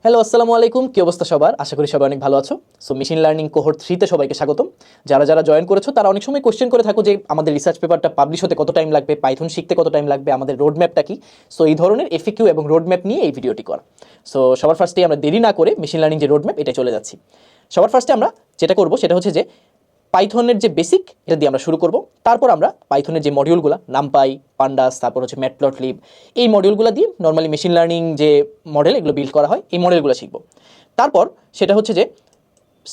Hello, আসসালামু আলাইকুম। কি অবস্থা সবার? আশা করি সবাই অনেক ভালো আছো। সো মেশিন লার্নিং কোহোর্ট 3 তে সবাইকে স্বাগতম। যারা জয়েন করেছো তারা অনেক সময় কোয়েশ্চেন করে থাকো যে আমাদের রিসার্চ পেপারটা পাবলিশ হতে কত টাইম লাগবে, পাইথন শিখতে কত টাইম লাগবে, আমাদের রোড ম্যাপটা কি। সো এই ধরনের এফএকিউ এবং রোড ম্যাপ নিয়ে এই ভিডিওটি করা। সো সবার ফার্স্টেই আমরা দেরি না করে মেশিন লার্নিং যে রোড ম্যাপ এটা চলে যাচ্ছি। সবার ফার্স্টে আমরা যেটা করব সেটা হচ্ছে যে পাইথনের যে বেসিক এটা দিয়ে আমরা শুরু করব। তারপর আমরা পাইথনের যে মডিউলগুলো নামপাই, পান্ডাস, তারপর হচ্ছে ম্যাটপ্লটলিব, এই মডিউলগুলো দিয়ে নর্মালি মেশিন লার্নিং যে মডেল এগুলো বিল্ড করা হয় এই মডেলগুলো শিখব। তারপর সেটা হচ্ছে যে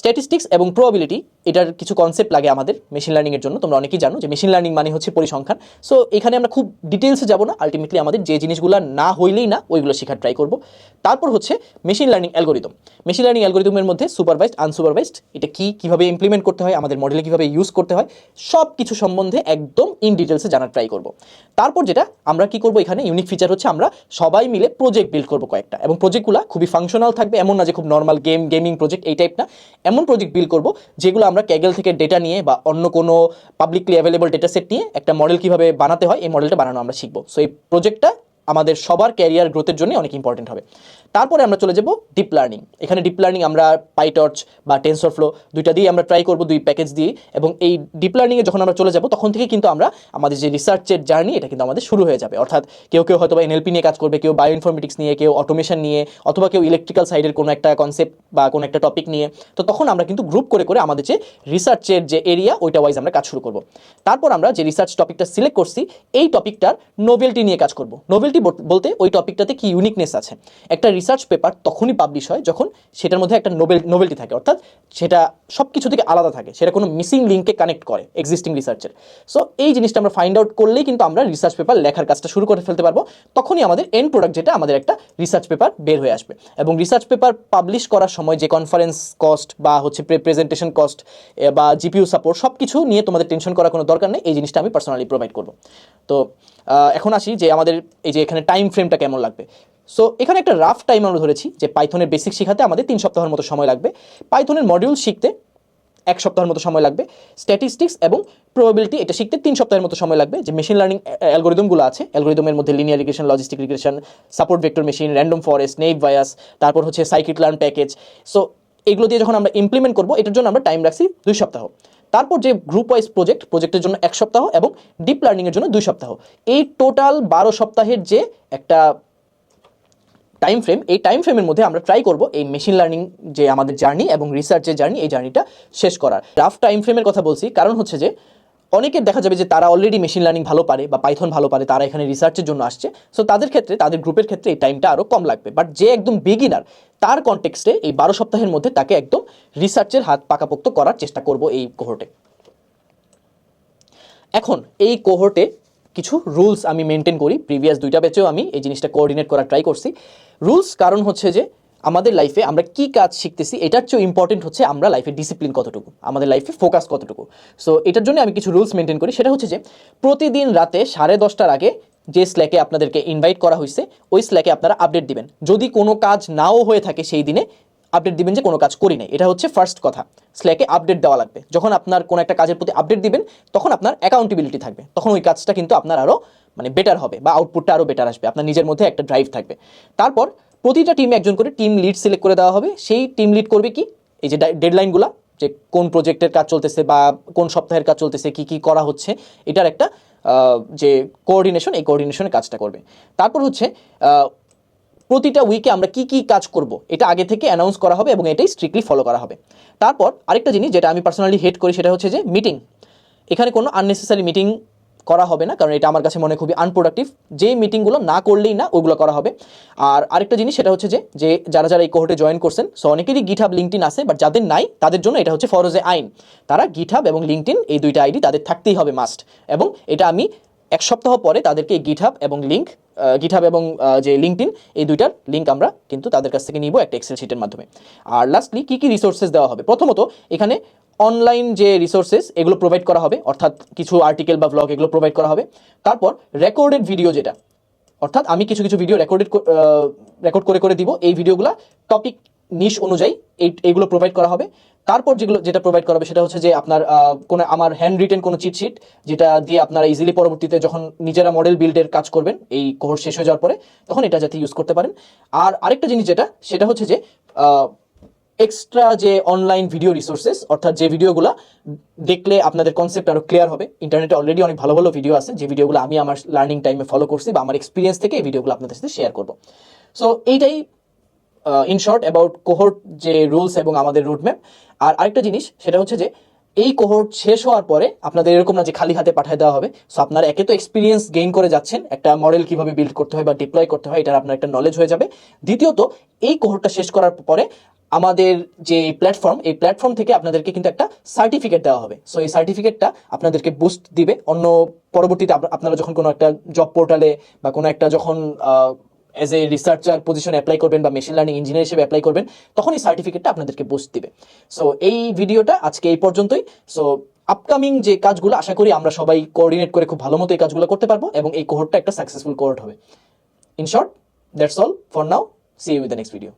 স্ট্যাটিস্টিক্স এবং প্রবাবিলিটি, এটার কিছু কনসেপ্ট লাগে আমাদের মেশিন লার্নিংয়ের জন্য। তোমরা অনেকেই জানো যে মেশিন লার্নিং মানে হচ্ছে পরিসংখ্যান। সো এখানে আমরা খুব ডিটেলসে যাব না, আলটিমেটলি আমাদের যে জিনিসগুলো না হইলেই না ওইগুলো শেখার ট্রাই করব। তারপর হচ্ছে machine learning algorithm. Machine learning অ্যালগোরিদমের মধ্যে সুপারভাইজড, আনসুপারভাইজড, এটা কি, কীভাবে ইমপ্লিমেন্ট করতে হয়, আমাদের মডেলে কীভাবে ইউজ করতে হয়, সব কিছু সম্বন্ধে একদম ইন ডিটেলসে জানার ট্রাই করব। তারপর যেটা আমরা কি করব, এখানে ইউনিক ফিচার হচ্ছে আমরা সবাই মিলে প্রজেক্ট বিল্ড করব কয়েকটা, এবং প্রজেক্টগুলো খুবই ফাংশনাল থাকবে, এমন না যে খুব নর্মাল গেমিং প্রজেক্ট এই টাইপ না। এমন প্রজেক্ট বিল্ড করব যেগুলো আমরা ক্যাগেল থেকে ডেটা নিয়ে বা অন্য কোনো পাবলিকলি অ্যাভেলেবল ডেটা সেট নিয়ে একটা মডেল কীভাবে বানাতে হয় এই মডেলটা বানানো আমরা শিখবো। সো এই প্রজেক্টটা আমাদের সবার ক্যারিয়ার গ্রোথের জন্য অনেক ইম্পর্টেন্ট হবে। তারপরে আমরা চলে যাব ডিপ লার্নিং। এখানে ডিপ লার্নিং আমরা পাইটর্চ বা টেনসরফ্লো দুইটা দিয়ে আমরা ট্রাই করব, দুই প্যাকেজ দিয়ে। এবং এই ডিপ লার্নিংয়ে যখন আমরা চলে যাব তখন থেকে কিন্তু আমরা আমাদের যে রিসার্চের জার্নি এটা কিন্তু আমাদের শুরু হয়ে যাবে। অর্থাৎ কেউ হয়তো বা এনএলপি নিয়ে কাজ করবে, কেউ বায়োইনফরমেটিক্স নিয়ে, কেউ অটোমেশন নিয়ে, অথবা কেউ ইলেকট্রিক্যাল সাইডের কোনো একটা কনসেপ্ট বা কোনো একটা টপিক নিয়ে। তো তখন আমরা কিন্তু গ্রুপ করে করে আমাদের যে রিসার্চের যে এরিয়া ওইটা ওয়াইজ আমরা কাজ শুরু করব। তারপর আমরা যে রিসার্চ টপিকটা সিলেক্ট করছি এই টপিকটার নোভেলটি নিয়ে কাজ করব। নোভেলটি বলতে ওই টপিকটাতে কি ইউনিকনেস আছে। একটা রিসার্চ পেপার তখনই পাবলিশ হয় যখন সেটার মধ্যে একটা নোভেলটি থাকে, অর্থাৎ সেটা সব কিছু থেকে আলাদা থাকে, সেটা কোনো মিসিং লিঙ্ককে কানেক্ট করে এক্সিস্টিং রিসার্চের। সো এই জিনিসটা আমরা ফাইন্ড আউট করলেই কিন্তু আমরা রিসার্চ পেপার লেখার কাজটা শুরু করে ফেলতে পারবো। তখনই আমাদের এন্ড প্রোডাক্ট যেটা আমাদের একটা রিসার্চ পেপার বের হয়ে আসবে। এবং রিসার্চ পেপার পাবলিশ করার সময় যে কনফারেন্স কস্ট বা হচ্ছে প্রেজেন্টেশন কস্ট বা জিপিইউ সাপোর্ট সব কিছু নিয়ে তোমাদের টেনশন করার কোনো দরকার নেই। এই জিনিসটা আমি পার্সোনালি প্রোভাইড করব। তো এখন আসি যে আমাদের এই যে এখানে টাইম ফ্রেমটা কেমন লাগবে। সো এখানে একটা রাফ টাইম আমরা ধরেছি যে পাইথনের বেসিক শেখাতে আমাদের 3 সপ্তাহের মতো সময় লাগবে, পাইথনের মডিউল শিখতে 1 সপ্তাহের মতো সময় লাগবে, স্ট্যাটিস্টিক্স এবং প্রবাবিলিটি এটা শিখতে 3 সপ্তাহের মতো সময় লাগবে। যে মেশিন লার্নিং অ্যালগোরিদমগুলো আছে, অ্যালগোরিদমের মধ্যে linear regression, logistic regression, support vector machine, random forest, naive bias, তারপর হচ্ছে সাইকিট লার্ন প্যাকেজ। সো এগুলো দিয়ে যখন আমরা ইমপ্লিমেন্ট করবো এটার জন্য আমরা টাইম রাখছি 2 সপ্তাহ। তারপর যে গ্রুপ ওয়াইজ প্রজেক্টের জন্য 1 সপ্তাহ এবং ডিপ লার্নিংয়ের জন্য 2 সপ্তাহ। এই টোটাল 12 সপ্তাহের যে একটা টাইম ফ্রেম, এই টাইম ফ্রেমের মধ্যে আমরা ট্রাই করব এই মেশিন লার্নিং যে আমাদের জার্নি এবং রিসার্চের জার্নি এই জার্নিটা শেষ করার। রাফ টাইম ফ্রেমের কথা বলছি কারণ হচ্ছে যে অনেকের দেখা যাবে যে তারা অলরেডি মেশিন লার্নিং ভালো পারে বা পাইথন ভালো পারে, তারা এখানে রিসার্চের জন্য আসছে। সো তাদের ক্ষেত্রে, তাদের গ্রুপের ক্ষেত্রে এই টাইমটা আরও কম লাগবে। বাট যে একদম বিগিনার, তার কনটেক্সটে এই 12 সপ্তাহের মধ্যে তাকে একদম রিসার্চের হাত পাকাপোক্ত করার চেষ্টা করব এই কোহোর্টে। এখন এই কোহোর্টে কিছু রুলস আমি মেনটেন করি, প্রিভিয়াস 2টা ব্যাচেও আমি এই জিনিসটা কোঅর্ডিনেট করার ট্রাই করছি। রুলস কারণ হচ্ছে যে আমাদের লাইফে আমরা কি কাজ শিখতেছি এটার চেয়ে ইম্পর্টেন্ট হচ্ছে আমরা লাইফে ডিসিপ্লিন কতটুকু, আমাদের লাইফে ফোকাস কতটুকু। সো এটার জন্য আমি কিছু রুলস মেনটেন করি। সেটা হচ্ছে যে প্রতিদিন রাতে 10:30টার আগে যে স্ল্যাকে আপনাদেরকে ইনভাইট করা হয়েছে ওই স্ল্যাকে আপনারা আপডেট দিবেন। যদি কোনো কাজ নাও হয়ে থাকে সেই দিনে আপডেট দিবেন যে কোনো কাজ করি নাই। এটা হচ্ছে ফার্স্ট কথা, স্ল্যাকে আপডেট দেওয়া লাগবে। যখন আপনার কোনো একটা কাজের প্রতি আপডেট দিবেন তখন আপনার অ্যাকাউন্টেবিলিটি থাকবে, তখন ওই কাজটা কিন্তু আপনার আরও বেটার হবে বা আউটপুটটা আরও বেটার আসবে, আপনার নিজের মধ্যে একটা ড্রাইভ থাকবে। তারপর প্রতিটা টিমে একজন করে টিম লিড সিলেক্ট করে দেওয়া হবে। সেই টিম লিড করবে কি, এই যে ডেডলাইনগুলো, যে কোন প্রজেক্টের কাজ চলতেছে বা কোন সপ্তাহের কাজ চলতেছে, কি কি করা হচ্ছে, এটার একটা যে কোঅর্ডিনেশন, এই কোঅর্ডিনেশনের কাজটা করবে। তারপর হচ্ছে প্রতিটা উইকে আমরা কি কি কাজ করব এটা আগে থেকে অ্যানাউন্স করা হবে এবং এটাই স্ট্রিক্টলি ফলো করা হবে। তারপর আরেকটা জিনিস যেটা আমি পার্সোনালি হেট করি সেটা হচ্ছে যে মিটিং। এখানে কোনো আননেসেসারি মিটিং করা হবে না, কারণ এটা আমার কাছে মনে খুবই আনপ্রোডাক্টিভ। যে মিটিংগুলো না করলেই না ওইগুলো করা হবে। আর আরেকটা জিনিস সেটা হচ্ছে যে যারা এই কোহোর্টে জয়েন করছেন, সো অনেকেরই গিটহাব লিঙ্কডইন আছে, বাট যাদের নাই তাদের জন্য এটা হচ্ছে ফরজে আইন। তারা গিটহাব এবং লিঙ্কডইন এই 2টা আইডি তাদের থাকতেই হবে মাস্ট। এবং এটা আমি 1 সপ্তাহ পরে তাদেরকে এই গিটহাব এবং যে লিঙ্কডইন এই 2টার লিঙ্ক আমরা কিন্তু তাদের কাছ থেকে নিব একটা এক্সেল শিটের মাধ্যমে। আর লাস্টলি কি কি রিসোর্সেস দেওয়া হবে, প্রথমত এখানে অনলাইন যে রিসোর্সেস এগুলো প্রোভাইড করা হবে, অর্থাৎ কিছু আর্টিকেল বা ব্লগ এগুলো প্রোভাইড করা হবে। তারপর রেকর্ডেড ভিডিও, যেটা অর্থাৎ আমি কিছু ভিডিও রেকর্ড করে দিব, এই ভিডিওগুলো টপিক নিশ অনুযায়ী এইগুলো প্রোভাইড করা হবে। তারপর যেটা প্রোভাইড করা হবে সেটা হচ্ছে যে আপনার কোনো আমার হ্যান্ড রিটেন কোনো চিট শিট, যেটা দিয়ে আপনারা ইজিলি পরবর্তীতে যখন নিজেরা মডেল বিল্ডের কাজ করবেন এই কোহর্স শেষ হয়ে যাওয়ার পরে, তখন এটা যাতে ইউজ করতে পারেন। আর আরেকটা জিনিস সেটা হচ্ছে যে এক্সট্রা যে অনলাইন ভিডিও রিসোর্সেস, অর্থাৎ যে ভিডিওগুলো দেখলে আপনাদের কনসেপ্ট আরো ক্লিয়ার হবে। ইন্টারনেটে অলরেডি অনেক ভালো ভালো ভিডিও আছে, যে ভিডিওগুলো আমি আমার লার্নিং টাইমে ফলো করছি বা আমার এক্সপিরিয়েন্স থেকে এই ভিডিওগুলো আপনাদের সাথে শেয়ার করবো। সো এইটাই ইন শর্ট অ্যাবাউট কোহর্ট যে রুলস এবং আমাদের রুটম্যাপ। আর আরেকটা জিনিস সেটা হচ্ছে যে এই কোহর্ট শেষ হওয়ার পরে আপনাদের এরকম না যে খালি হাতে পাঠিয়ে দেওয়া হবে। সো আপনারা একে তো এক্সপিরিয়েন্স গেইন করে যাচ্ছেন, একটা মডেল কিভাবে বিল্ড করতে হয় বা ডিপ্লয় করতে হয় এটার আপনার একটা নলেজ হয়ে যাবে। দ্বিতীয়ত এই কোহর্টটা শেষ করার পরে আমাদের যে প্ল্যাটফর্ম, এই প্ল্যাটফর্ম থেকে আপনাদেরকে কিন্তু একটা সার্টিফিকেট দেওয়া হবে। সো এই সার্টিফিকেটটা আপনাদেরকে বুস্ট দিবে অন্য পরবর্তীতে আপনারা যখন কোনো একটা জব পোর্টালে বা কোনো একটা যখন এজ এ রিসার্চার পজিশনে অ্যাপ্লাই করবেন বা মেশিন লার্নিং ইঞ্জিনিয়ার হিসেবে অ্যাপ্লাই করবেন, তখন এই সার্টিফিকেটটা আপনাদেরকে বুস্ট দিবে। সো এই ভিডিওটা আজকে এই পর্যন্তই। সো আপকামিং যে কাজগুলো আশা করি আমরা সবাই কোঅর্ডিনেট করে খুব ভালো মতো এই কাজগুলো করতে পারবো এবং এই কোহর্টটা একটা সাকসেসফুল কোহর্ট হবে। In short, that's all for now. See you with the next video.